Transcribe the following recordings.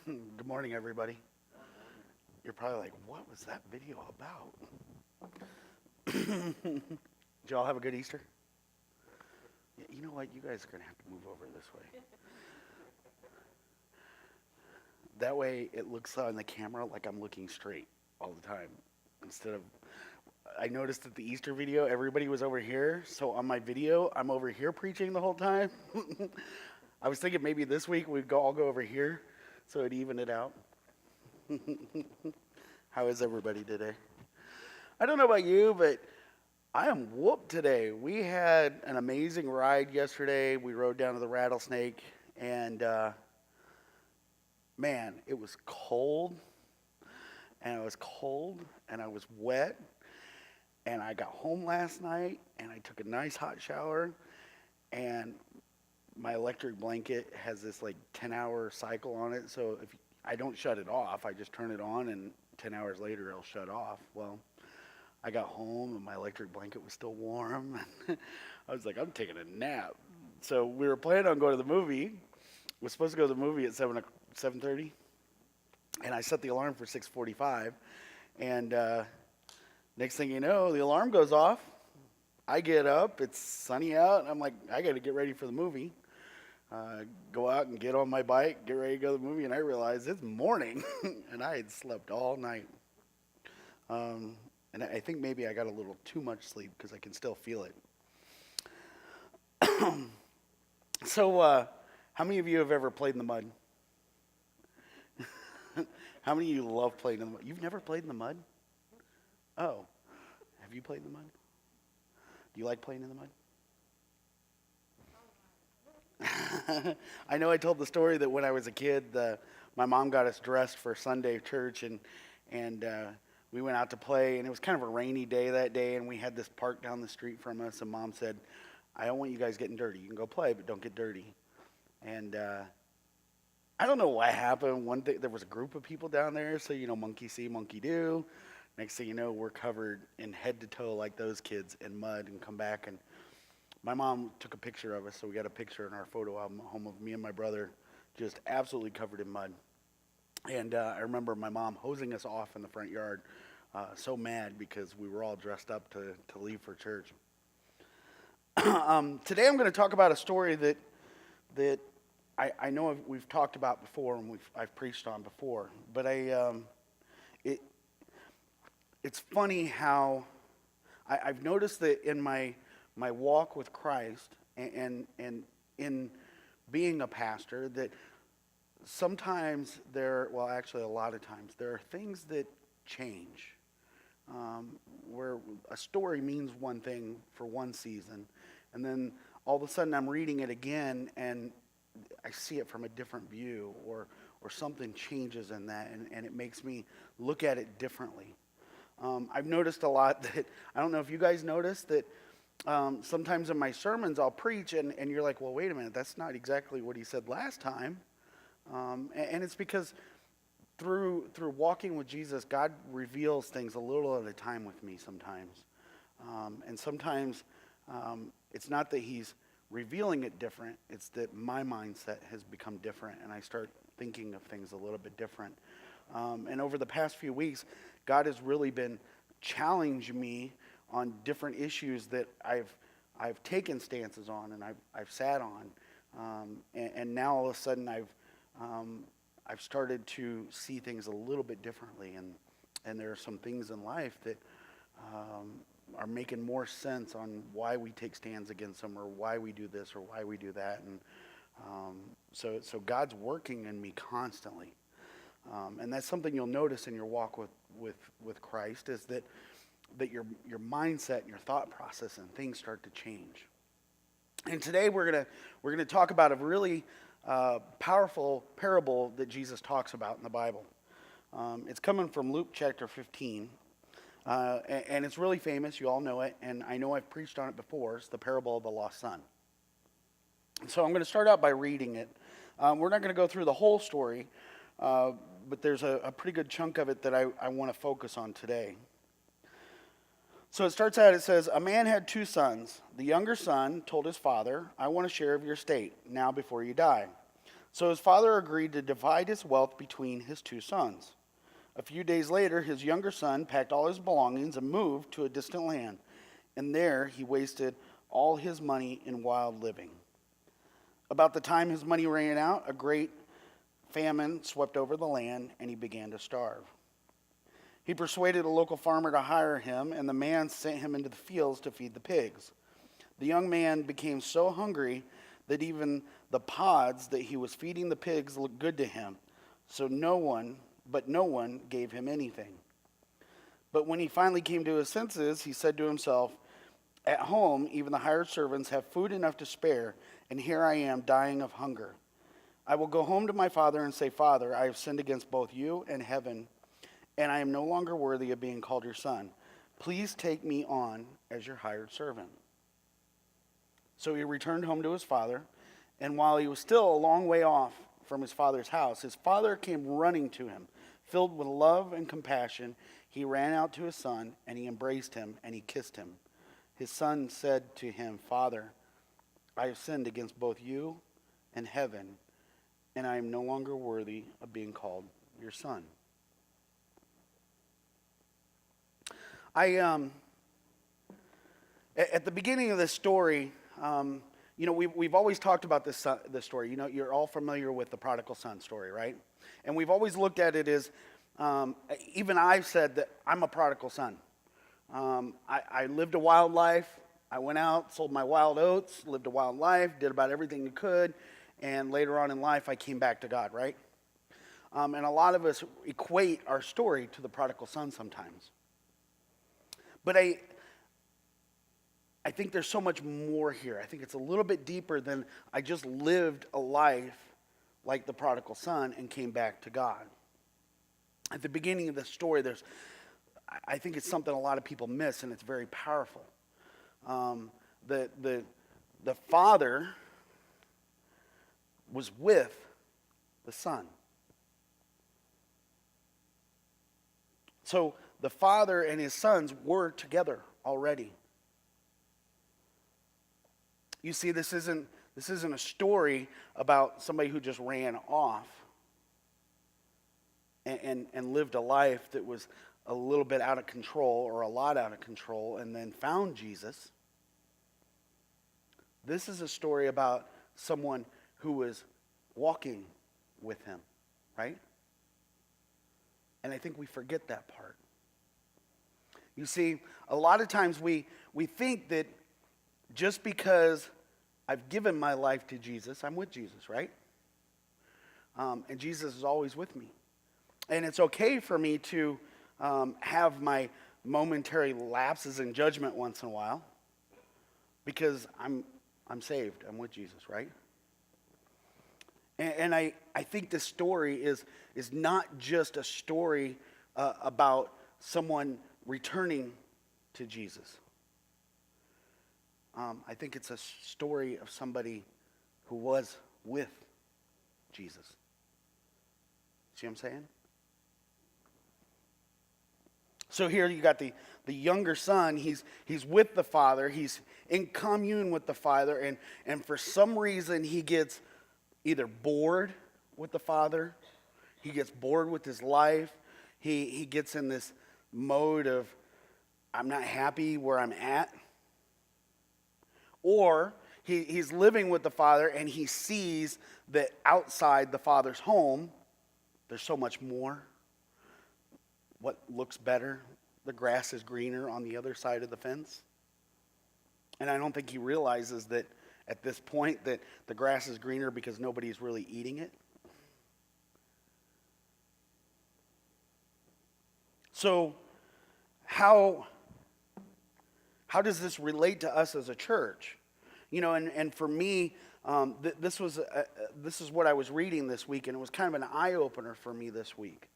Good morning, everybody. You're probably like, what was that video about? Did y'all have a good Easter? You know what? You guys are going to have to move over this way. That way it looks on the camera like I'm looking straight all the time. Instead of, I noticed at the Easter video, everybody was over here. So on my video, I'm over here preaching the whole time. I was thinking maybe this week we'd all go over here so it'd even it out. How is everybody today? I don't know about you, but I am whooped today. We had an amazing ride yesterday. We rode down to the Rattlesnake, and man, it was cold, and I was wet, and I got home last night, and I took a nice hot shower, and my electric blanket has this like 10-hour cycle on it, so if I don't shut it off, I just turn it on, and 10 hours later it'll shut off. Well, I got home and my electric blanket was still warm. I was like, I'm taking a nap. So we were planning on going to the movie. We're supposed to go to the movie at 7:30, and I set the alarm for 6:45. And next thing you know, the alarm goes off. I get up. It's sunny out. I'm like, I got to get ready for the movie. Go out and get on my bike, get ready to go to the movie, and I realized it's morning, and I had slept all night. And I think maybe I got a little too much sleep because I can still feel it. So, how many of you have ever played in the mud? How many of you love playing in the mud? You've never played in the mud? Oh, have you played in the mud? Do you like playing in the mud? I know I told the story that when I was a kid, my mom got us dressed for Sunday church, and we went out to play, and it was kind of a rainy day that day, and we had this park down the street from us, and Mom said, I don't want you guys getting dirty. You can go play, but don't get dirty. And I don't know what happened. One day, there was a group of people down there, so, monkey see, monkey do. Next thing you know, we're covered in head to toe like those kids in mud, and come back, and my mom took a picture of us, so we got a picture in our photo album at home of me and my brother just absolutely covered in mud. And I remember my mom hosing us off in the front yard, so mad because we were all dressed up to leave for church. Today I'm going to talk about a story that I know we've talked about before and I've preached on before, but it's funny how I've noticed that in my walk with Christ and in being a pastor that sometimes actually a lot of times, there are things that change. Where a story means one thing for one season, and then all of a sudden I'm reading it again and I see it from a different view, or something changes in that, and it makes me look at it differently. I've noticed a lot that, I don't know if you guys notice that sometimes in my sermons I'll preach and you're like, well, wait a minute, that's not exactly what he said last time. And it's because through walking with Jesus, God reveals things a little at a time with me sometimes. And sometimes it's not that he's revealing it different, it's that my mindset has become different and I start thinking of things a little bit different. And over the past few weeks, God has really been challenging me on different issues that I've taken stances on and I've sat on. And now all of a sudden I've started to see things a little bit differently, and there are some things in life that are making more sense on why we take stands against them, or why we do this, or why we do that, and so God's working in me constantly, and that's something you'll notice in your walk with Christ, is that your mindset and your thought process and things start to change. And today we're gonna talk about a really powerful parable that Jesus talks about in the Bible. It's coming from Luke chapter 15, and it's really famous. You all know it, and I know I've preached on it before. It's the parable of the lost son. So I'm going to start out by reading it. We're not going to go through the whole story, but there's a pretty good chunk of it that I want to focus on today. So it starts out, it says, a man had two sons. The younger son told his father, I want a share of your estate now before you die. So his father agreed to divide his wealth between his two sons. A few days later, his younger son packed all his belongings and moved to a distant land. And there he wasted all his money in wild living. About the time his money ran out, a great famine swept over the land, and he began to starve. He persuaded a local farmer to hire him, and the man sent him into the fields to feed the pigs. The young man became so hungry that even the pods that he was feeding the pigs looked good to him. So no one gave him anything. But when he finally came to his senses, he said to himself, "At home, even the hired servants have food enough to spare, and here I am dying of hunger. I will go home to my father and say, 'Father, I have sinned against both you and heaven, and I am no longer worthy of being called your son. Please take me on as your hired servant.' So he returned home to his father, and while he was still a long way off from his father's house, his father came running to him. Filled with love and compassion, he ran out to his son, and he embraced him, and he kissed him. His son said to him, 'Father, I have sinned against both you and heaven, and I am no longer worthy of being called your son.'" At the beginning of this story, we've always talked about this story. You're all familiar with the prodigal son story, right? And we've always looked at it as, even I've said that I'm a prodigal son. I lived a wild life. I went out, sold my wild oats, lived a wild life, did about everything you could, and later on in life, I came back to God, right? And a lot of us equate our story to the prodigal son sometimes. But I think there's so much more here. I think it's a little bit deeper than I just lived a life like the prodigal son and came back to God. At the beginning of the story, I think it's something a lot of people miss, and it's very powerful. The father was with the son. So the father and his sons were together already. You see, this isn't a story about somebody who just ran off and lived a life that was a little bit out of control or a lot out of control and then found Jesus. This is a story about someone who was walking with him, right? And I think we forget that part. You see, a lot of times we think that just because I've given my life to Jesus, I'm with Jesus, right? And Jesus is always with me. And it's okay for me to have my momentary lapses in judgment once in a while because I'm saved. I'm with Jesus, right? And I think this story is not just a story about someone returning to Jesus. I think it's a story of somebody who was with Jesus. See what I'm saying? So here you got the younger son. He's with the father. He's in commune with the father. And for some reason, he gets either bored with the father. He gets bored with his life. He gets in this mode of, I'm not happy where I'm at. Or he's living with the father and he sees that outside the father's home, there's so much more. What looks better? The grass is greener on the other side of the fence. And I don't think he realizes that at this point that the grass is greener because nobody's really eating it. So how does this relate to us as a church? And for me, this is what I was reading this week, and it was kind of an eye-opener for me this week.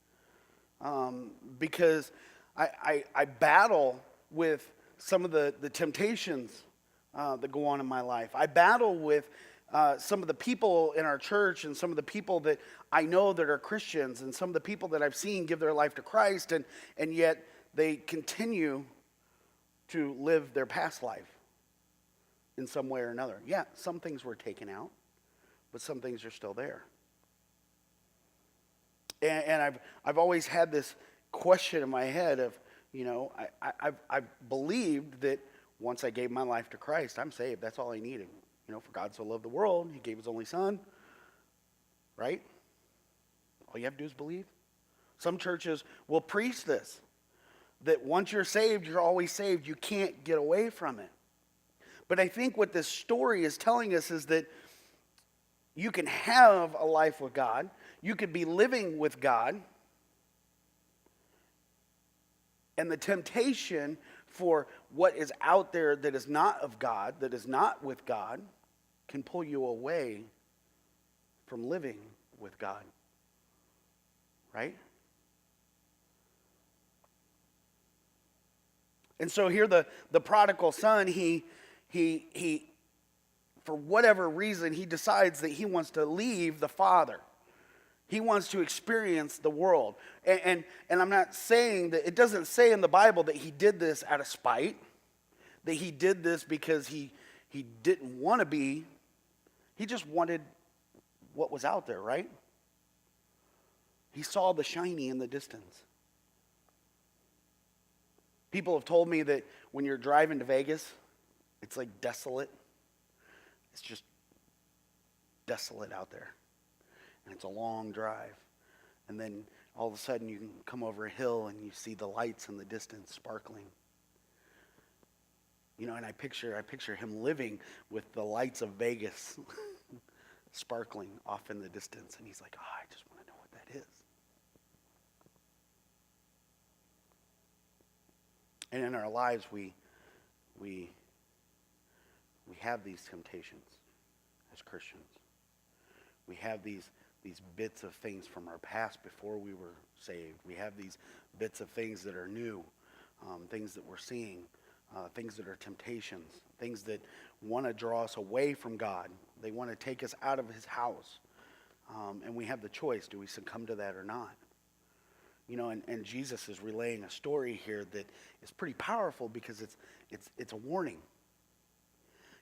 Because I battle with some of the temptations that go on in my life. I battle with some of the people in our church and some of the people that I know that are Christians and some of the people that I've seen give their life to Christ, and yet they continue to live their past life in some way or another. Yeah, some things were taken out, but some things are still there. And I've always had this question in my head of, I've believed that once I gave my life to Christ, I'm saved. That's all I needed. For God so loved the world, he gave his only son, right? All you have to do is believe. Some churches will preach this, that once you're saved, you're always saved. You can't get away from it. But I think what this story is telling us is that you can have a life with God. You could be living with God. And the temptation for what is out there that is not of God, that is not with God, can pull you away from living with God. Right? And so here the prodigal son, he for whatever reason, he decides that he wants to leave the father. He wants to experience the world. And I'm not saying that, it doesn't say in the Bible that he did this out of spite, that he did this because he didn't want to be. He just wanted what was out there, right? He saw the shiny in the distance. People have told me that when you're driving to Vegas, it's like desolate. It's just desolate out there. And it's a long drive. And then all of a sudden you can come over a hill and you see the lights in the distance sparkling. And I picture him living with the lights of Vegas sparkling off in the distance. And he's like, I just want to know what that is. And in our lives, we have these temptations as Christians. We have these bits of things from our past before we were saved. We have these bits of things that are new, things that we're seeing, things that are temptations, things that want to draw us away from God. They want to take us out of his house. And we have the choice. Do we succumb to that or not? And Jesus is relaying a story here that is pretty powerful because it's a warning.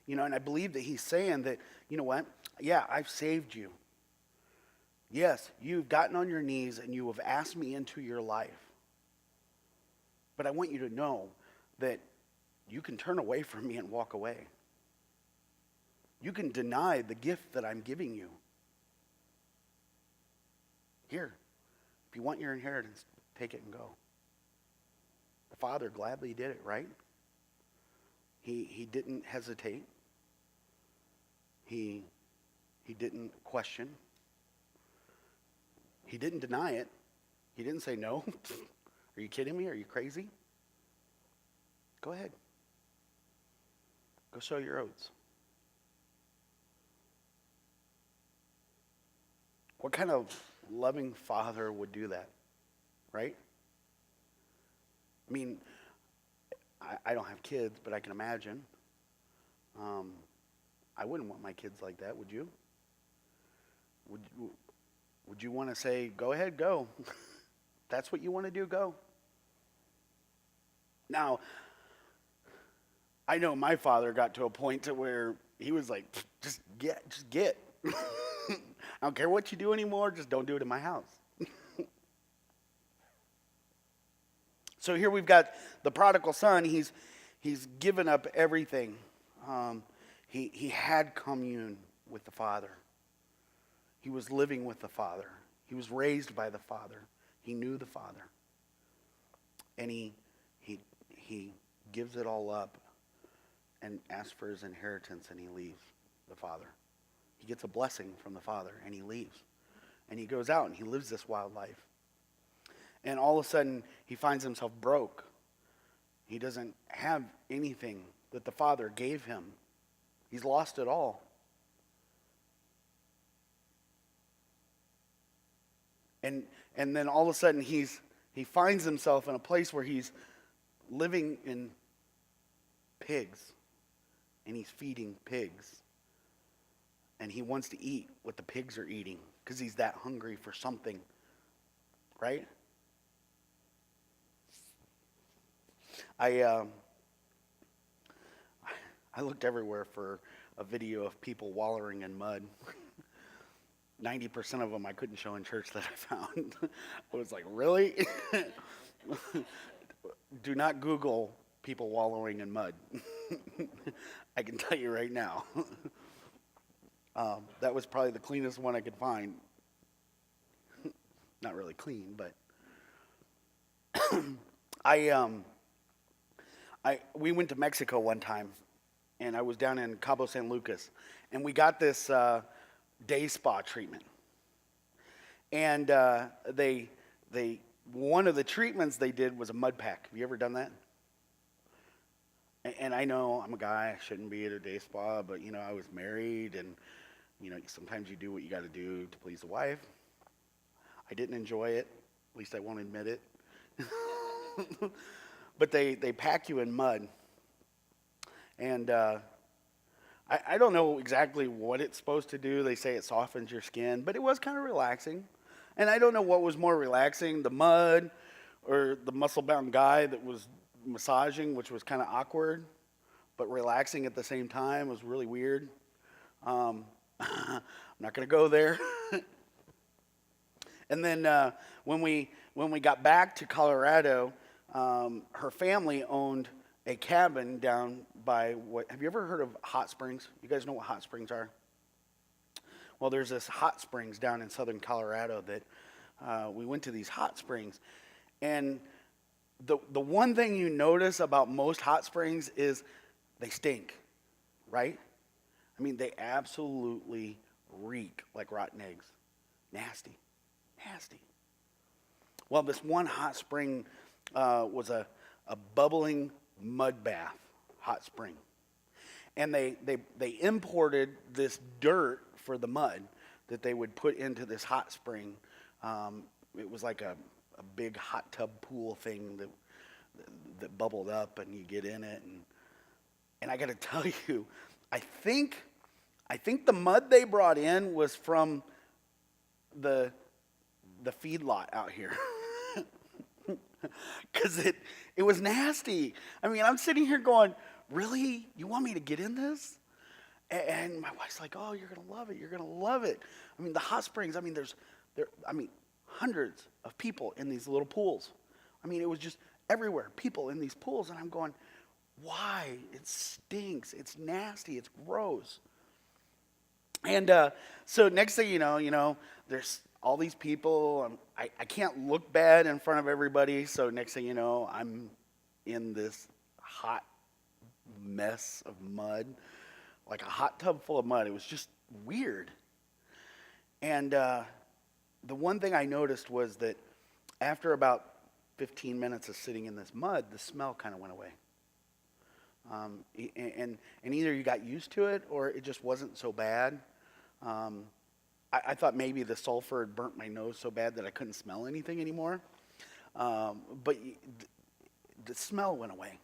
And I believe that he's saying that, you know what? Yeah, I've saved you. Yes, you've gotten on your knees and you have asked me into your life. But I want you to know that you can turn away from me and walk away. You can deny the gift that I'm giving you. Here, if you want your inheritance, take it and go. The Father gladly did it, right? He didn't hesitate. He didn't question. He didn't deny it. He didn't say no. Are you kidding me? Are you crazy? Go ahead. Go sow your oats. What kind of loving father would do that? Right? I mean, I don't have kids, but I can imagine. I wouldn't want my kids like that, would you? Would you want to say, go ahead, go. That's what you want to do, go. Now, I know my father got to a point to where he was like, just get. I don't care what you do anymore, just don't do it in my house. So here we've got the prodigal son. He's given up everything. He had commune with the Father. He was living with the Father. He was raised by the Father. He knew the Father. And he gives it all up and asks for his inheritance, and he leaves the Father. He gets a blessing from the Father, and he leaves. And he goes out and he lives this wild life. And all of a sudden, he finds himself broke. He doesn't have anything that the Father gave him. He's lost it all. And then all of a sudden, he finds himself in a place where he's living in pigs. And he's feeding pigs. And he wants to eat what the pigs are eating because he's that hungry for something. Right? I looked everywhere for a video of people wallowing in mud. 90% of them I couldn't show in church that I found. I was like, really? Do not Google people wallowing in mud. I can tell you right now. That was probably the cleanest one I could find. Not really clean, but we went to Mexico one time, and I was down in Cabo San Lucas, and we got this day spa treatment. And they one of the treatments they did was a mud pack. Have you ever done that? And I know I'm a guy, I shouldn't be at a day spa, but I was married, and sometimes you do what you got to do to please the wife. I didn't enjoy it, at least I won't admit it. But they pack you in mud, and I don't know exactly what it's supposed to do. They say it softens your skin, but it was kind of relaxing. And I don't know what was more relaxing, the mud or the muscle-bound guy that was massaging, which was kind of awkward, but relaxing at the same time. Was really weird. I'm not going to go there. And then when we got back to Colorado, her family owned a cabin down by have you ever heard of hot springs? You guys know what hot springs are? Well, there's this hot springs down in southern Colorado that we went to these hot springs. And the one thing you notice about most hot springs is they stink, right? I mean, they absolutely reek like rotten eggs. Nasty. Well, this one hot spring was a bubbling mud bath hot spring. And they imported this dirt for the mud that they would put into this hot spring. It was like a big hot tub pool thing that bubbled up, and you get in it. And I got to tell you, I think the mud they brought in was from the feedlot out here. Because it was nasty. I mean, I'm sitting here going, really? You want me to get in this? And my wife's like, oh, you're going to love it. You're going to love it. I mean, the hot springs, there hundreds of people in these little pools. I mean, it was just everywhere, people in these pools. And I'm going, why? It stinks. It's nasty. It's gross. And so next thing you know, there's all these people. I can't look bad in front of everybody. So next thing you know, I'm in this hot mess of mud, like a hot tub full of mud. It was just weird. And the one thing I noticed was that after about 15 minutes of sitting in this mud, the smell kind of went away. And either you got used to it or it just wasn't so bad. I thought maybe the sulfur had burnt my nose so bad that I couldn't smell anything anymore. But the smell went away.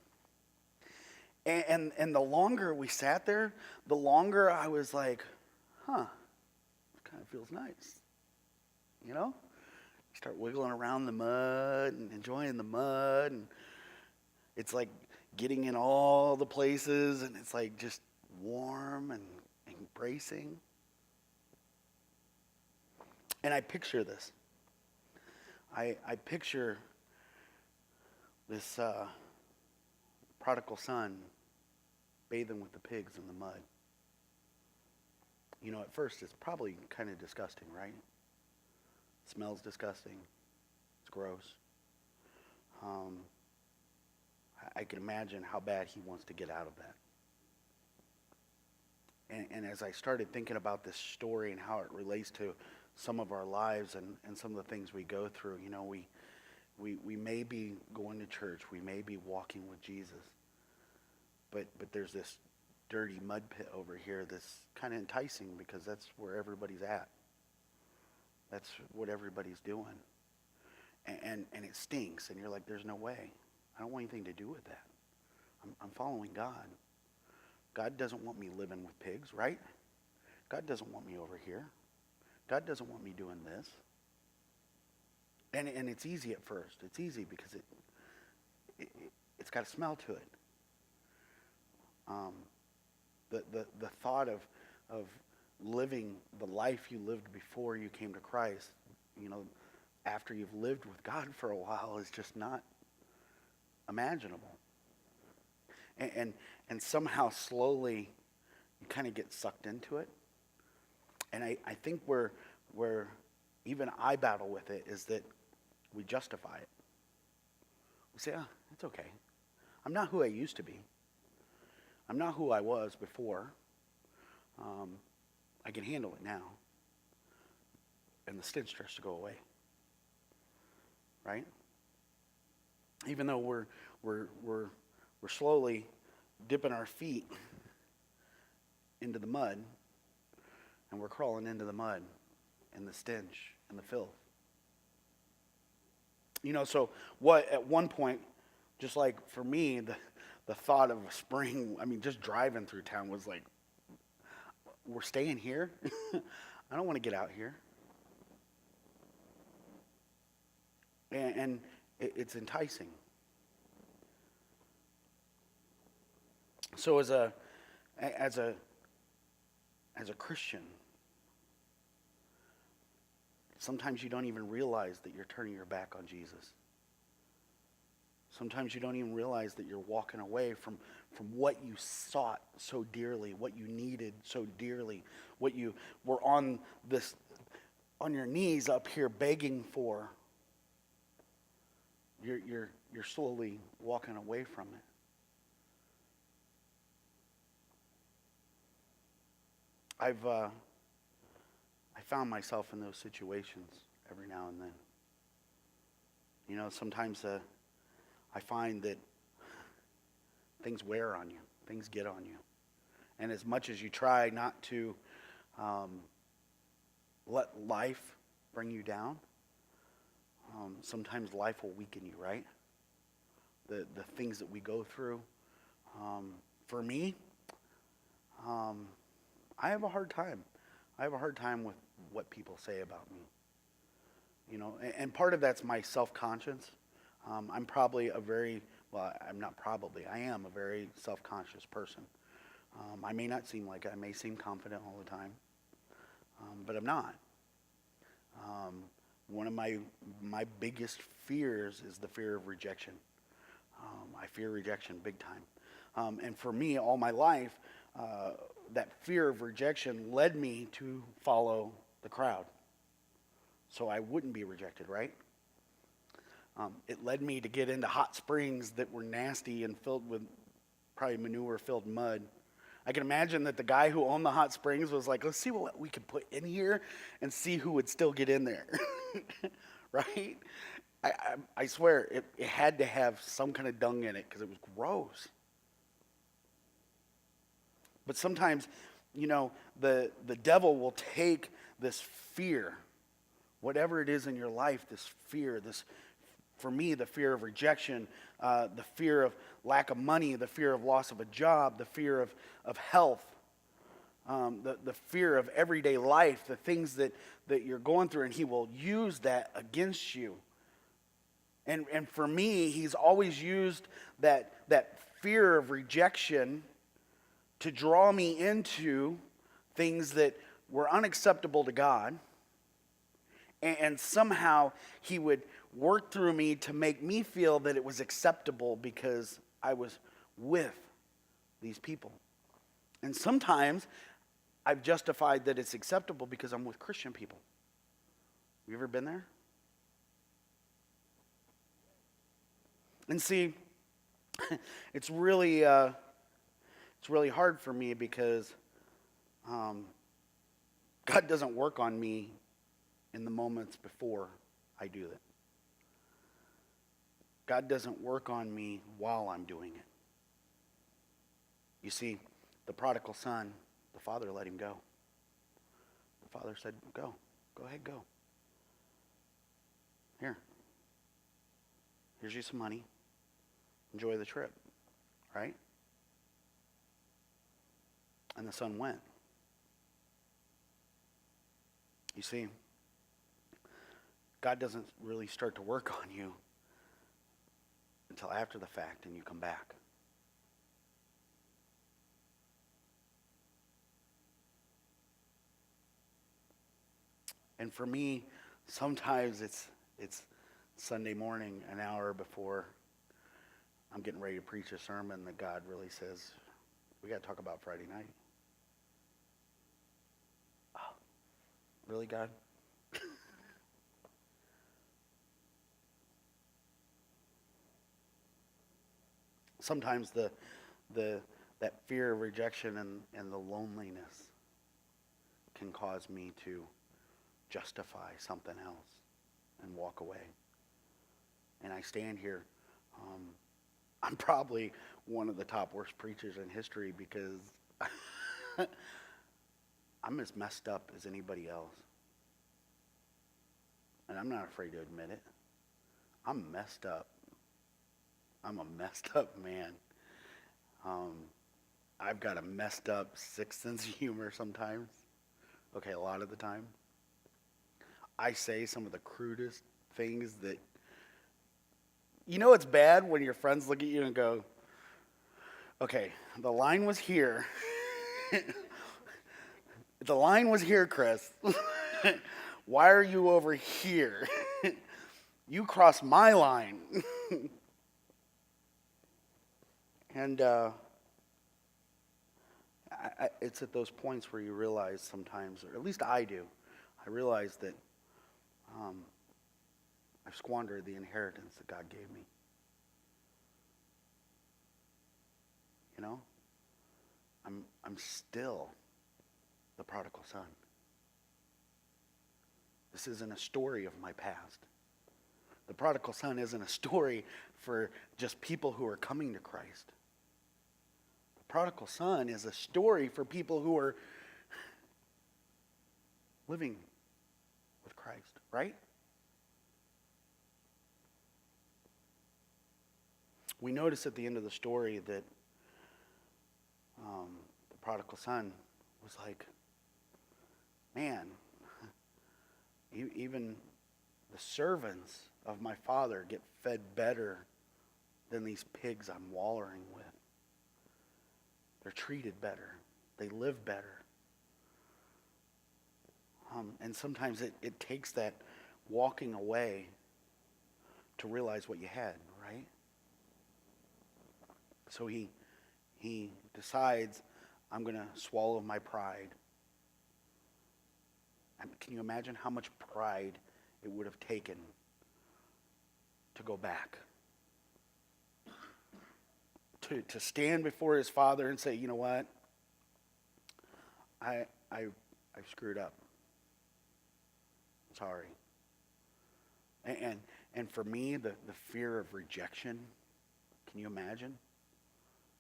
And the longer we sat there, the longer I was like, it kind of feels nice. Start wiggling around the mud and enjoying the mud. And it's like getting in all the places, and it's like just warm and embracing. And I picture this. I picture this prodigal son bathing with the pigs in the mud. At first it's probably kind of disgusting, right? It smells disgusting. It's gross. I can imagine how bad he wants to get out of that. And as I started thinking about this story and how it relates to some of our lives and some of the things we go through, we may be going to church, we may be walking with Jesus, but there's this dirty mud pit over here that's kind of enticing because that's where everybody's at. That's what everybody's doing. And it stinks, and you're like, there's no way. I don't want anything to do with that. I'm following God. God doesn't want me living with pigs, right? God doesn't want me over here. God doesn't want me doing this. And it's easy at first. It's easy because it's got a smell to it. The thought of living the life you lived before you came to Christ, after you've lived with God for a while, is just not imaginable. And somehow slowly you kind of get sucked into it. And I think where even I battle with it is that we justify it. We say, it's okay. I'm not who I used to be. I'm not who I was before. I can handle it now. And the stench starts to go away. Right? Even though we're slowly dipping our feet into the mud, and we're crawling into the mud and the stench and the filth. So at one point, just like for me, the thought of a spring, just driving through town was like, we're staying here? I don't want to get out here. And it's enticing. So as a Christian, sometimes you don't even realize that you're turning your back on Jesus. Sometimes you don't even realize that you're walking away from what you sought so dearly, what you needed so dearly, what you were on your knees up here begging for. You're slowly walking away from it. I found myself in those situations every now and then. Sometimes I find that things wear on you. Things get on you. And as much as you try not to let life bring you down, sometimes life will weaken you, right? The things that we go through. For me, I have a hard time. I have a hard time with what people say about me. And part of that's my self-conscience. I'm probably I am a very self-conscious person. I may not seem like it. I may seem confident all the time, but I'm not. One of my biggest fears is the fear of rejection. I fear rejection big time. And for me, all my life, that fear of rejection led me to follow the crowd. So I wouldn't be rejected, right? It led me to get into hot springs that were nasty and filled with probably manure-filled mud. I can imagine that the guy who owned the hot springs was like, let's see what we could put in here and see who would still get in there. Right? I swear, it had to have some kind of dung in it because it was gross. But sometimes, the devil will take this fear, whatever it is in your life, this fear, for me, the fear of rejection, the fear of lack of money, the fear of loss of a job, the fear of health, the fear of everyday life, the things that you're going through, and he will use that against you. And for me, he's always used that fear of rejection to draw me into things that were unacceptable to God. And somehow he would work through me to make me feel that it was acceptable because I was with these people. And sometimes I've justified that it's acceptable because I'm with Christian people. You ever been there? And see, it's really hard for me because God doesn't work on me in the moments before I do it. God doesn't work on me while I'm doing it. You see, the prodigal son, the father let him go. The father said, go ahead, go. Here's you some money. Enjoy the trip, right? And the son went. You see, God doesn't really start to work on you until after the fact and you come back. And for me, sometimes it's Sunday morning, an hour before I'm getting ready to preach a sermon that God really says, we got to talk about Friday night. Oh, really, God? Sometimes that fear of rejection and the loneliness can cause me to justify something else and walk away. And I stand here. I'm probably one of the top worst preachers in history because I'm as messed up as anybody else. And I'm not afraid to admit it. I'm messed up. I'm a messed up man. I've got a messed up sixth sense of humor sometimes. Okay, a lot of the time. I say some of the crudest things that, it's bad when your friends look at you and go, okay, the line was here. The line was here, Chris. Why are you over here? You crossed my line. And it's at those points where you realize sometimes, or at least I do, I realize that I've squandered the inheritance that God gave me. I'm still the prodigal son. This isn't a story of my past. The prodigal son isn't a story for just people who are coming to Christ. The prodigal son is a story for people who are living with Christ, right? We notice at the end of the story that the prodigal son was like, man, even the servants of my father get fed better than these pigs I'm wallowing with. They're treated better. They live better. And sometimes it takes that walking away to realize what you had, right? So he decides, I'm going to swallow my pride. Can you imagine how much pride it would have taken to go back? To stand before his father and say, you know what? I screwed up. Sorry. And for me, the fear of rejection, can you imagine?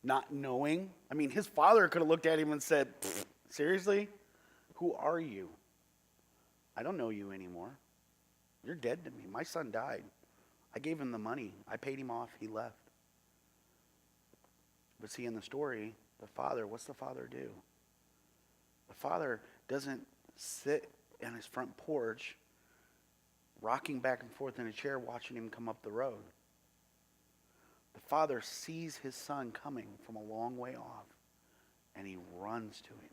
Not knowing. I mean, his father could have looked at him and said, seriously? Who are you? I don't know you anymore. You're dead to me. My son died. I gave him the money. I paid him off. He left. But see, in the story, what's the father do? The father doesn't sit on his front porch, rocking back and forth in a chair, watching him come up the road. The father sees his son coming from a long way off, and he runs to him.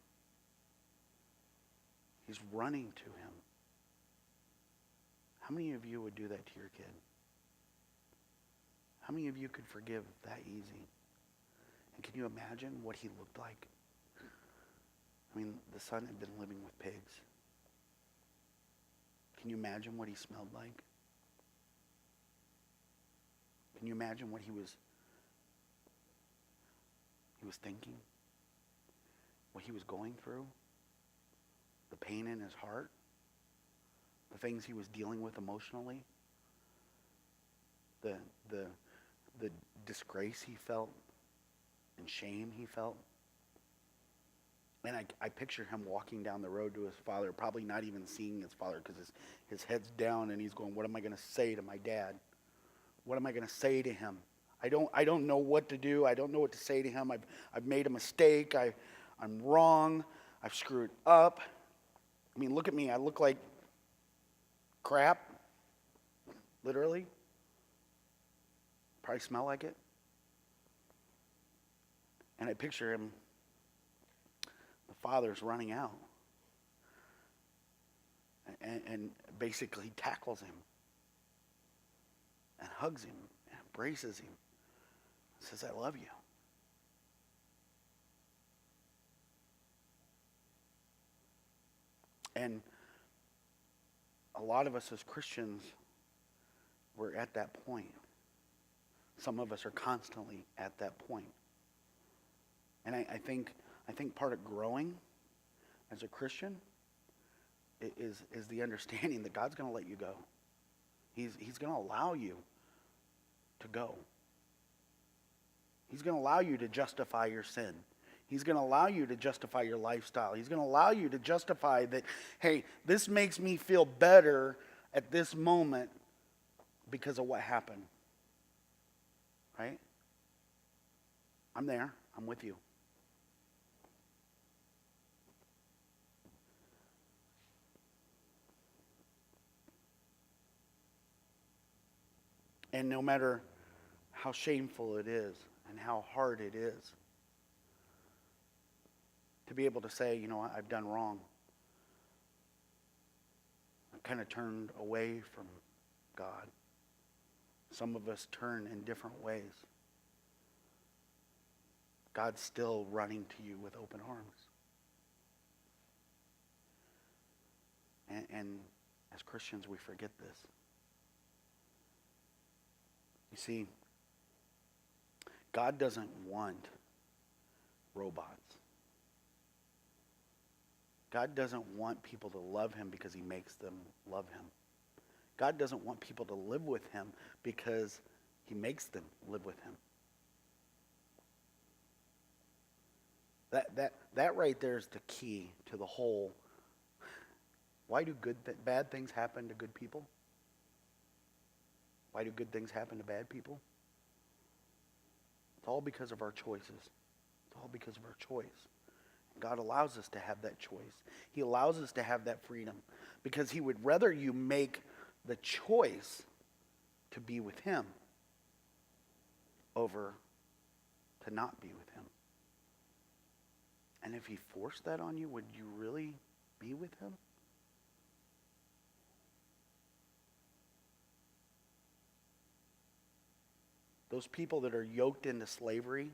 He's running to him. How many of you would do that to your kid? How many of you could forgive that easy? And can you imagine what he looked like? I mean, the son had been living with pigs. Can you imagine what he smelled like? Can you imagine what he was thinking? What he was going through? The pain in his heart? The things he was dealing with emotionally? The disgrace he felt and shame he felt? And I picture him walking down the road to his father, probably not even seeing his father because his head's down and he's going, what am I going to say to my dad? What am I going to say to him? I don't know what to do. I don't know what to say to him. I've made a mistake. I'm wrong. I've screwed up. I mean, look at me. I look like crap, literally. Probably smell like it. And I picture him, the father's running out. and basically tackles him and hugs him and embraces him. Says, I love you. And a lot of us as Christians, we're at that point. Some of us are constantly at that point. And I think part of growing as a Christian is the understanding that God's going to let you go. He's going to allow you to go. He's going to allow you to justify your sin. He's going to allow you to justify your lifestyle. He's going to allow you to justify that, hey, this makes me feel better at this moment because of what happened. Right? I'm there. I'm with you. And no matter how shameful it is and how hard it is, to be able to say, you know what, I've done wrong. I've kind of turned away from God. Some of us turn in different ways. God's still running to you with open arms. And as Christians, we forget this. You see, God doesn't want robots. God doesn't want people to love him because he makes them love him. God doesn't want people to live with him because he makes them live with him. That right there is the key to the whole. Why do bad things happen to good people? Why do good things happen to bad people? It's all because of our choices. It's all because of our choice. God allows us to have that choice. He allows us to have that freedom because he would rather you make the choice to be with him over to not be with him. And if he forced that on you, would you really be with him? Those people that are yoked into slavery,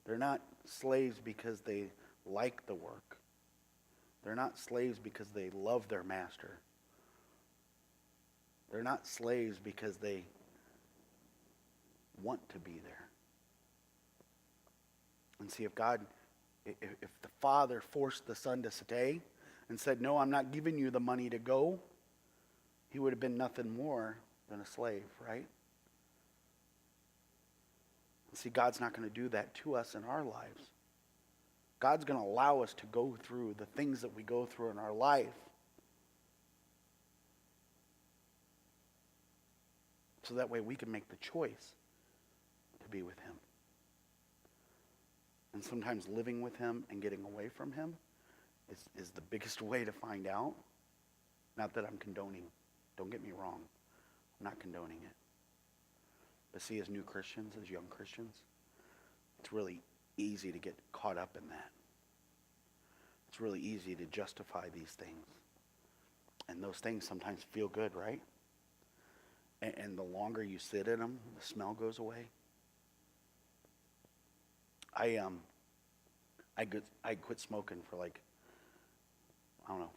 they're not slaves because they like the work. They're not slaves because they love their master. They're not slaves because they want to be there. And see, if the Father forced the Son to stay and said, no, I'm not giving you the money to go, he would have been nothing more than a slave, right? See, God's not going to do that to us in our lives. God's going to allow us to go through the things that we go through in our life so that way we can make the choice to be with him. And sometimes living with him and getting away from him is the biggest way to find out. Not that I'm condoning. Don't get me wrong. I'm not condoning it. But see, as new Christians, as young Christians, it's really easy to get caught up in that. It's really easy to justify these things. And those things sometimes feel good, right? And the longer you sit in them, the smell goes away. I quit smoking for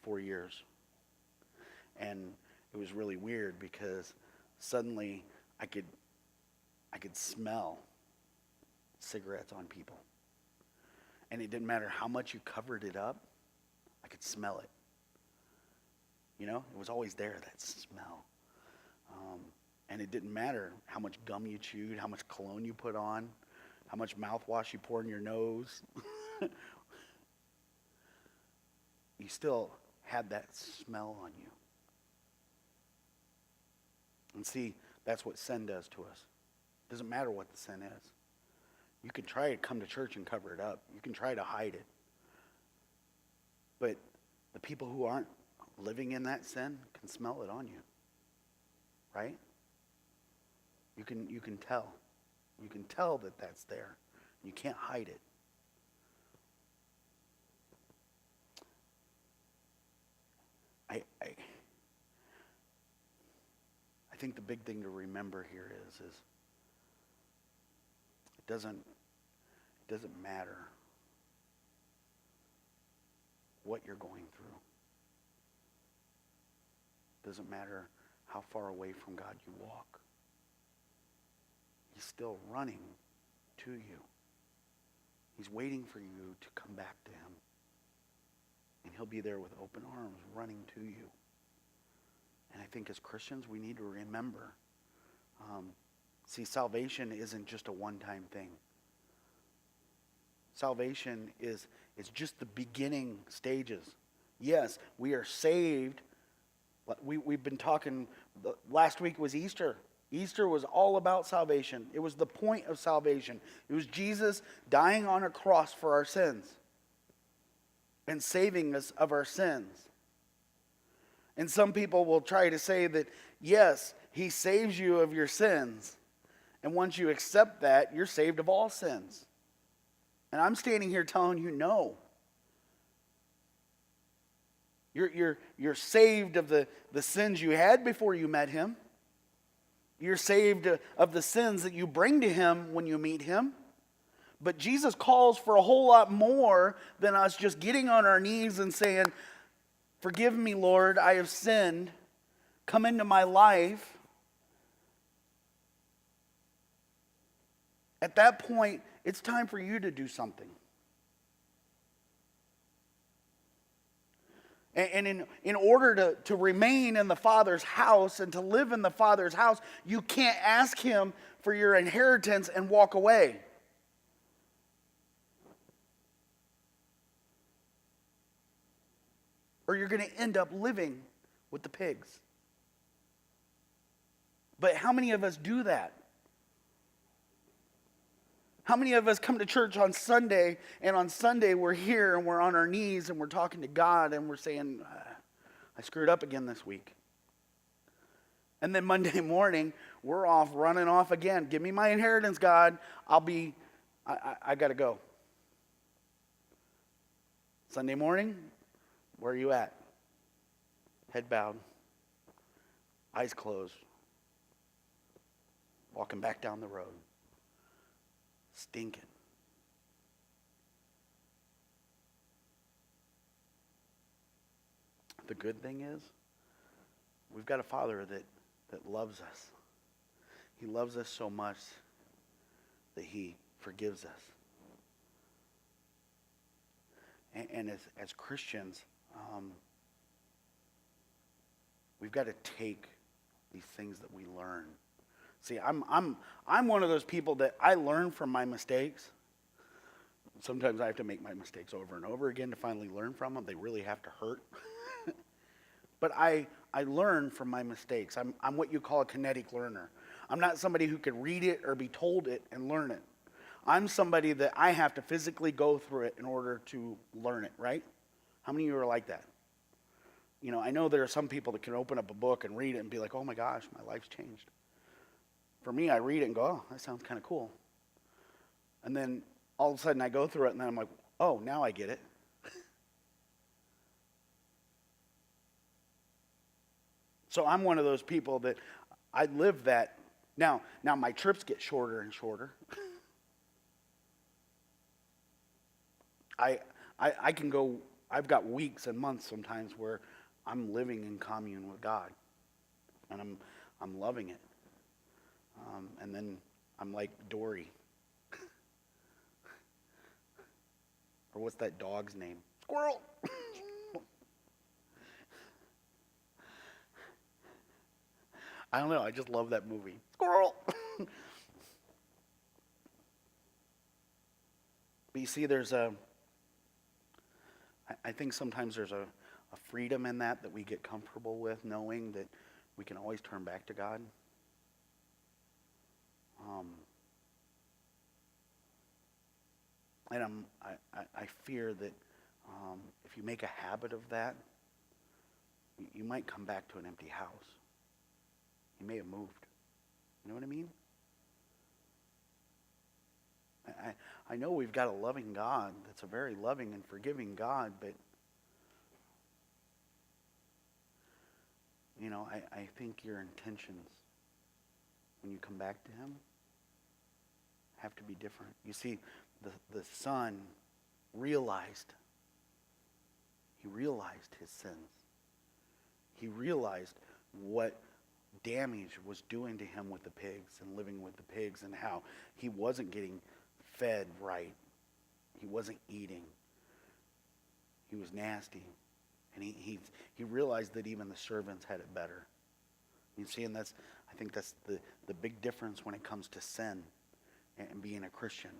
4 years. And it was really weird because suddenly I could smell cigarettes on people. And it didn't matter how much you covered it up, I could smell it. You know, it was always there, that smell. And it didn't matter how much gum you chewed, how much cologne you put on, how much mouthwash you pour in your nose. You still had that smell on you. And see, that's what sin does to us. It doesn't matter what the sin is. You can try to come to church and cover it up. You can try to hide it. But the people who aren't living in that sin can smell it on you. Right? You can tell. You can tell that that's there. You can't hide it. think the big thing to remember here is it doesn't matter what you're going through. It doesn't matter how far away from God you walk. He's still running to you. He's waiting for you to come back to him. And he'll be there with open arms running to you. And I think as Christians, we need to remember, see, salvation isn't just a one-time thing. Salvation is just the beginning stages. Yes, we are saved. We've been talking, last week was Easter. Easter was all about salvation. It was the point of salvation. It was Jesus dying on a cross for our sins and saving us of our sins. And some people will try to say that, yes, he saves you of your sins. And once you accept that, you're saved of all sins. And I'm standing here telling you no. You're saved of the sins you had before you met him. You're saved of the sins that you bring to him when you meet him. But Jesus calls for a whole lot more than us just getting on our knees and saying, "Forgive me, Lord, I have sinned. Come into my life." At that point, it's time for you to do something. And in order to remain in the Father's house and to live in the Father's house, you can't ask him for your inheritance and walk away. Or you're going to end up living with the pigs. But how many of us do that? How many of us come to church on Sunday, and on Sunday we're here and we're on our knees and we're talking to God and we're saying, I screwed up again this week. And then Monday morning, we're off, running off again. Give me my inheritance, God. I got to go. Sunday morning, where are you at? Head bowed, eyes closed, walking back down the road. Stinking. The good thing is, we've got a Father that loves us. He loves us so much that he forgives us. And as Christians, we've got to take these things that we learn. See, I'm one of those people that I learn from my mistakes. Sometimes I have to make my mistakes over and over again to finally learn from them. They really have to hurt. But I learn from my mistakes. I'm what you call a kinetic learner. I'm not somebody who could read it or be told it and learn it. I'm somebody that I have to physically go through it in order to learn it, right? How many of you are like that? You know, I know there are some people that can open up a book and read it and be like, oh my gosh, my life's changed. For me, I read it and go, oh, that sounds kind of cool. And then all of a sudden I go through it and then I'm like, oh, now I get it. So I'm one of those people that I live that. Now my trips get shorter and shorter. I can go, I've got weeks and months sometimes where I'm living in commune with God. And I'm loving it. And then I'm like Dory. Or what's that dog's name? Squirrel! I don't know, I just love that movie. Squirrel! But you see, I think sometimes there's a freedom in that we get comfortable with, knowing that we can always turn back to God. And I fear that if you make a habit of that, you might come back to an empty house. You may have moved. You know what I mean? I know we've got a loving God that's a very loving and forgiving God, but you know, I think your intentions when you come back to him have to be different. You see, the son realized his sins. He realized what damage was doing to him with the pigs and living with the pigs, and how he wasn't getting fed right. He wasn't eating. He was nasty. And he realized that even the servants had it better. You see, and I think that's the big difference when it comes to sin and being a Christian.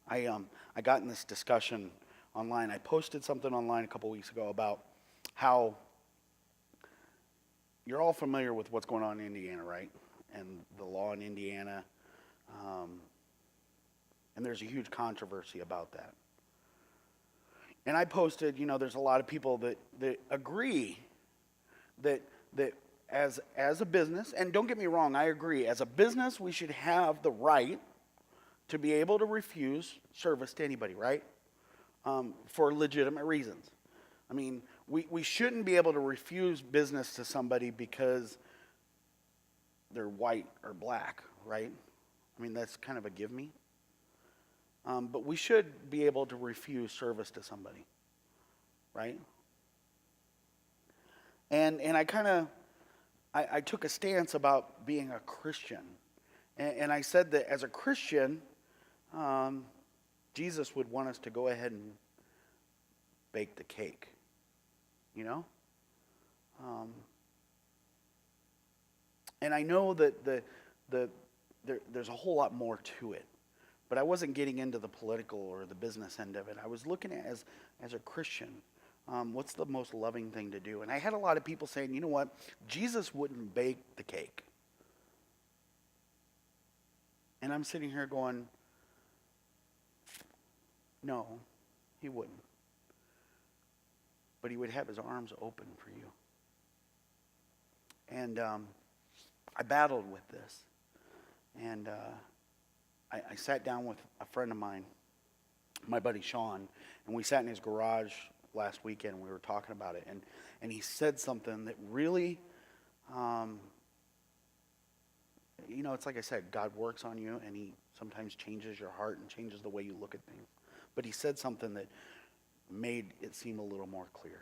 I got in this discussion online. I posted something online a couple weeks ago about how you're all familiar with what's going on in Indiana, right? And the law in Indiana. And there's a huge controversy about that. And I posted, there's a lot of people that agree that as a business, and don't get me wrong, I agree, as a business we should have the right to be able to refuse service to anybody, right? For legitimate reasons. I mean, we shouldn't be able to refuse business to somebody because they're white or black, right? I mean, that's kind of a give me. But we should be able to refuse service to somebody, right? And I took a stance about being a Christian. And I said that as a Christian, Jesus would want us to go ahead and bake the cake, And I know that there's a whole lot more to it. But I wasn't getting into the political or the business end of it. I was looking at as a Christian, what's the most loving thing to do? And I had a lot of people saying, you know what? Jesus wouldn't bake the cake. And I'm sitting here going, no, he wouldn't. But he would have his arms open for you. And I battled with this. And I sat down with a friend of mine, my buddy Sean, and we sat in his garage last weekend and we were talking about it. And he said something that really, it's like I said, God works on you and he sometimes changes your heart and changes the way you look at things. But he said something that made it seem a little more clear.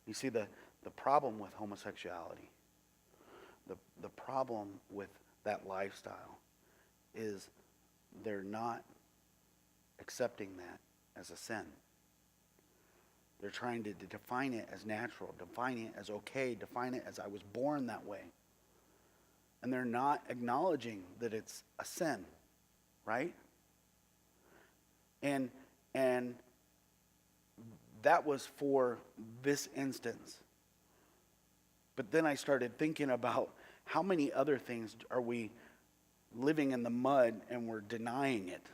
You see, the problem with homosexuality, the problem with that lifestyle is they're not accepting that as a sin. They're trying to define it as natural, define it as okay, define it as I was born that way. And they're not acknowledging that it's a sin, right? And that was for this instance. But then I started thinking about how many other things are we living in the mud and we're denying it.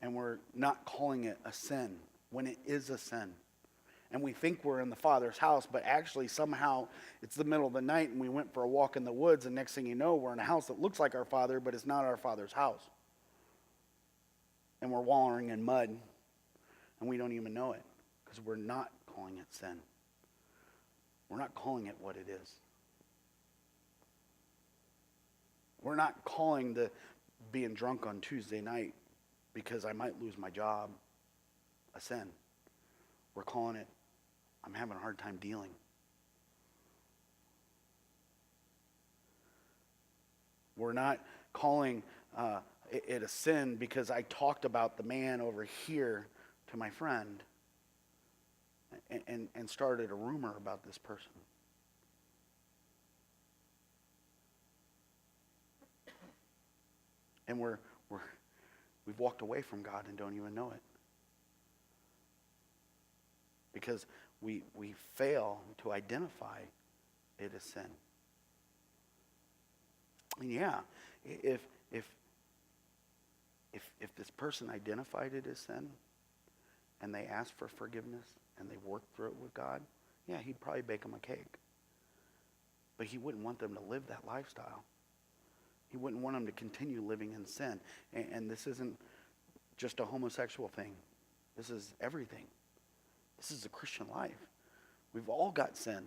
And we're not calling it a sin when it is a sin. And we think we're in the Father's house, but actually somehow it's the middle of the night and we went for a walk in the woods, and next thing you know, we're in a house that looks like our Father, but it's not our Father's house. And we're wallowing in mud, and we don't even know it, because we're not calling it sin. We're not calling it what it is. We're not calling the being drunk on Tuesday night because I might lose my job a sin. We're calling it, I'm having a hard time dealing. We're not calling it a sin because I talked about the man over here to my friend and started a rumor about this person. And we've walked away from God and don't even know it. Because we fail to identify it as sin. And yeah, if this person identified it as sin and they asked for forgiveness and they worked through it with God, yeah, he'd probably bake them a cake. But he wouldn't want them to live that lifestyle. He wouldn't want them to continue living in sin. And this isn't just a homosexual thing. This is everything. This is the Christian life. We've all got sin.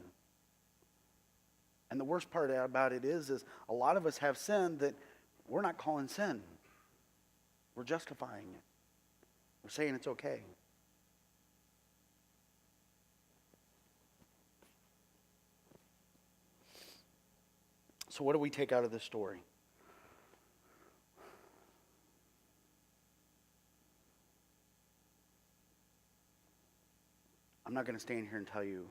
And the worst part about it is a lot of us have sin that we're not calling sin. We're justifying it. We're saying it's okay. So what do we take out of this story? I'm not going to stand here and tell you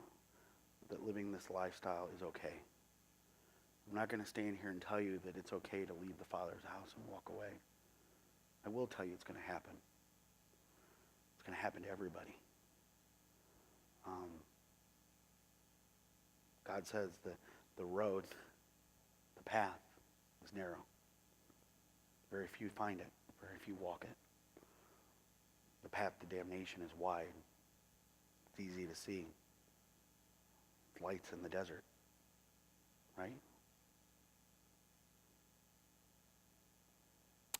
that living this lifestyle is okay. I'm not going to stand here and tell you that it's okay to leave the Father's house and walk away. I will tell you it's going to happen. It's going to happen to everybody. God says the road, the path is narrow. Very few find it. Very few walk it. The path to damnation is wide. It's easy to see. Lights in the desert. Right?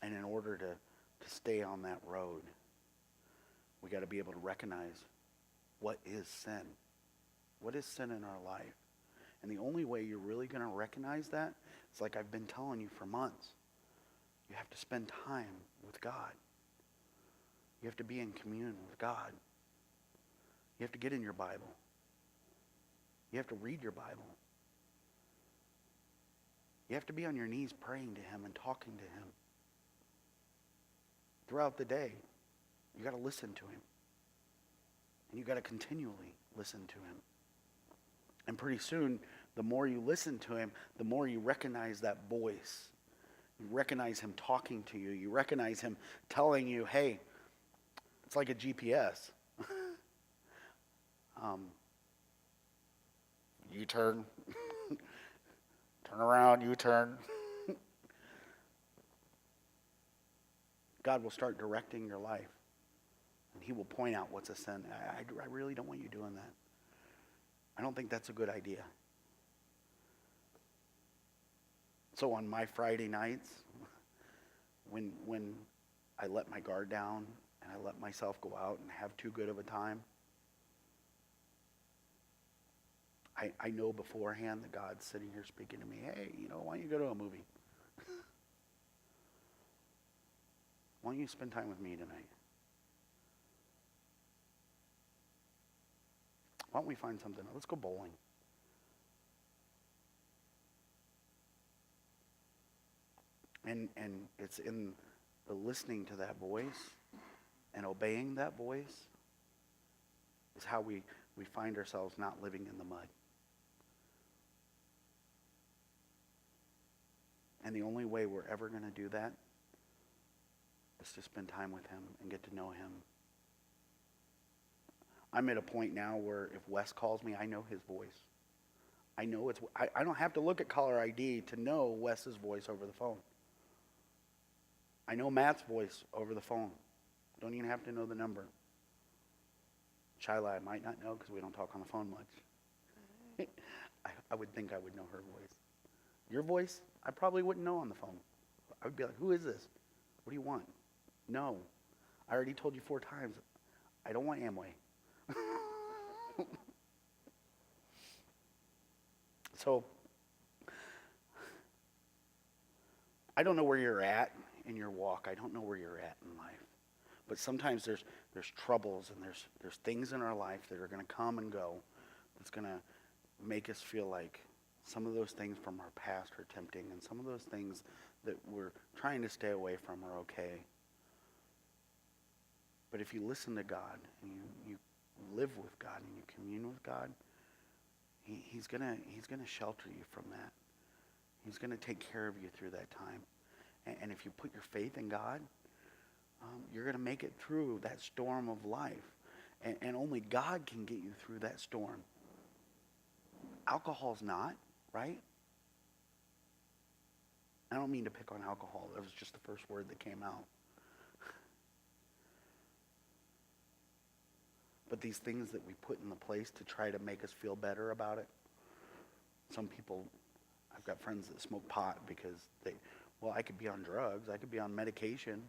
And in order to stay on that road, we got to be able to recognize what is sin. What is sin in our life? And the only way you're really going to recognize that is like I've been telling you for months. You have to spend time with God. You have to be in communion with God. You have to get in your Bible. You have to read your Bible. You have to be on your knees praying to him and talking to him. Throughout the day, you got to listen to him. And you got to continually listen to him. And pretty soon, the more you listen to him, the more you recognize that voice. You recognize him talking to you. You recognize him telling you, hey, it's like a GPS. You turn, turn around, you turn. God will start directing your life. And he will point out what's a sin. I really don't want you doing that. I don't think that's a good idea. So on my Friday nights, when I let my guard down and I let myself go out and have too good of a time, I know beforehand that God's sitting here speaking to me, hey, why don't you go to a movie? Why don't you spend time with me tonight? Why don't we find something? Let's go bowling. And it's in the listening to that voice and obeying that voice is how we find ourselves not living in the mud. And the only way we're ever going to do that is to spend time with him and get to know him. I'm at a point now where if Wes calls me, I know his voice. I know I don't have to look at caller ID to know Wes's voice over the phone. I know Matt's voice over the phone. Don't even have to know the number. Shyla, I might not know because we don't talk on the phone much. I would think I would know her voice. Your voice, I probably wouldn't know on the phone. I would be like, who is this? What do you want? No. I already told you 4 times. I don't want Amway. So, I don't know where you're at in your walk. I don't know where you're at in life. But sometimes there's troubles and there's things in our life that are going to come and go that's going to make us feel like some of those things from our past are tempting and some of those things that we're trying to stay away from are okay. But if you listen to God and you live with God and you commune with God, He's gonna shelter you from that. He's gonna take care of you through that time. And if you put your faith in God, you're gonna make it through that storm of life. And only God can get you through that storm. Alcohol's not, right? I don't mean to pick on alcohol. That was just the first word that came out. But these things that we put in the place to try to make us feel better about it. Some people, I've got friends that smoke pot because I could be on drugs. I could be on medication.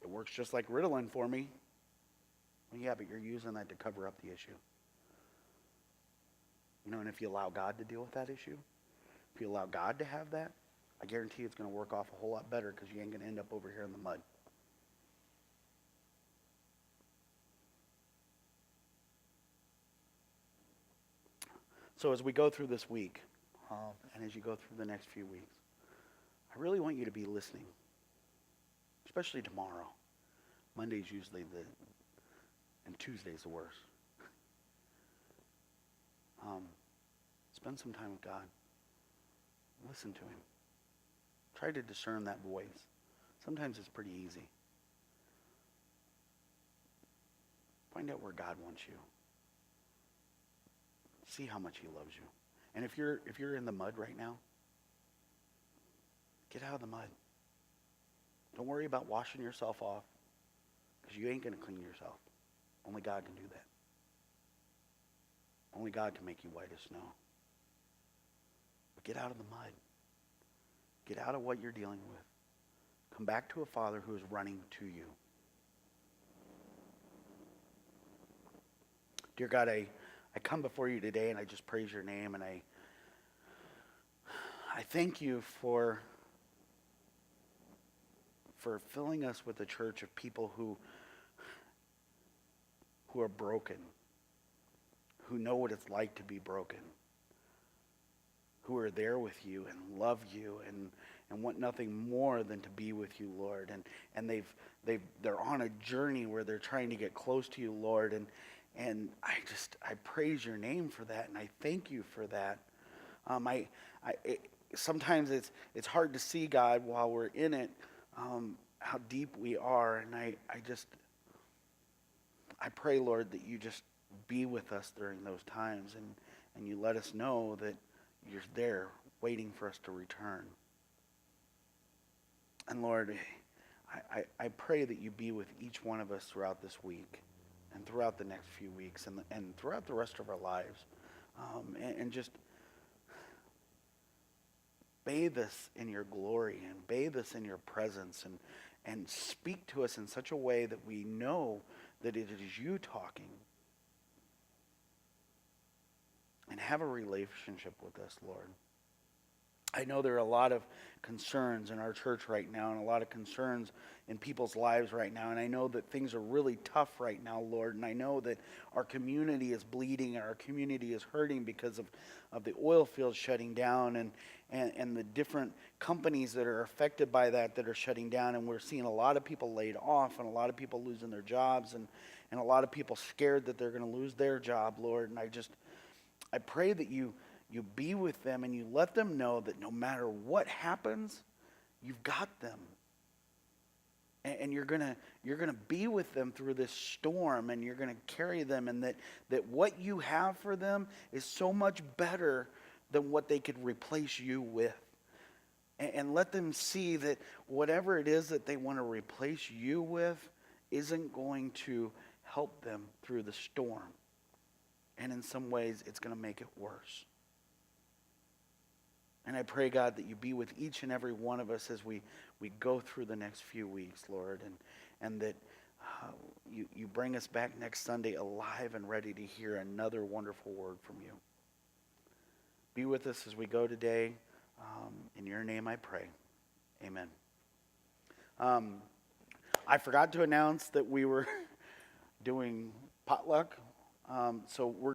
It works just like Ritalin for me. Well, yeah, but you're using that to cover up the issue. And if you allow God to deal with that issue, if you allow God to have that, I guarantee it's going to work off a whole lot better because you ain't going to end up over here in the mud. So as we go through this week, and as you go through the next few weeks, I really want you to be listening, especially tomorrow. Monday's usually and Tuesday's the worst. Spend some time with God. Listen to him. Try to discern that voice. Sometimes it's pretty easy. Find out where God wants you. See how much he loves you. And if you're in the mud right now, get out of the mud. Don't worry about washing yourself off, because you ain't going to clean yourself. Only God can do that. Only God can make you white as snow. But get out of the mud. Get out of what you're dealing with. Come back to a Father who is running to you. Dear God, I come before you today and I just praise your name, and I thank you for filling us with a church of people who are broken, who know what it's like to be broken, who are there with you and love you and want nothing more than to be with you, Lord. And they're on a journey where they're trying to get close to you, Lord. And I praise your name for that, and I thank you for that. Sometimes it's hard to see, God, while we're in it, how deep we are, and I pray, Lord, that you just be with us during those times, and you let us know that you're there waiting for us to return. And Lord, I pray that you be with each one of us throughout this week and throughout the next few weeks and throughout the rest of our lives. And just bathe us in your glory and bathe us in your presence and speak to us in such a way that we know that it is you talking. And have a relationship with us, Lord. I know there are a lot of concerns in our church right now and a lot of concerns in people's lives right now. And I know that things are really tough right now, Lord. And I know that our community is bleeding and our community is hurting because of the oil fields shutting down and the different companies that are affected by that are shutting down. And we're seeing a lot of people laid off and a lot of people losing their jobs and a lot of people scared that they're going to lose their job, Lord. And I pray that you be with them and you let them know that no matter what happens, you've got them. And you're gonna be with them through this storm, and you're gonna carry them, and that what you have for them is so much better than what they could replace you with. And let them see that whatever it is that they want to replace you with isn't going to help them through the storm. And in some ways, it's going to make it worse. And I pray, God, that you be with each and every one of us as we go through the next few weeks, Lord, and that you bring us back next Sunday alive and ready to hear another wonderful word from you. Be with us as we go today. In your name I pray. Amen. I forgot to announce that we were doing potluck. So we're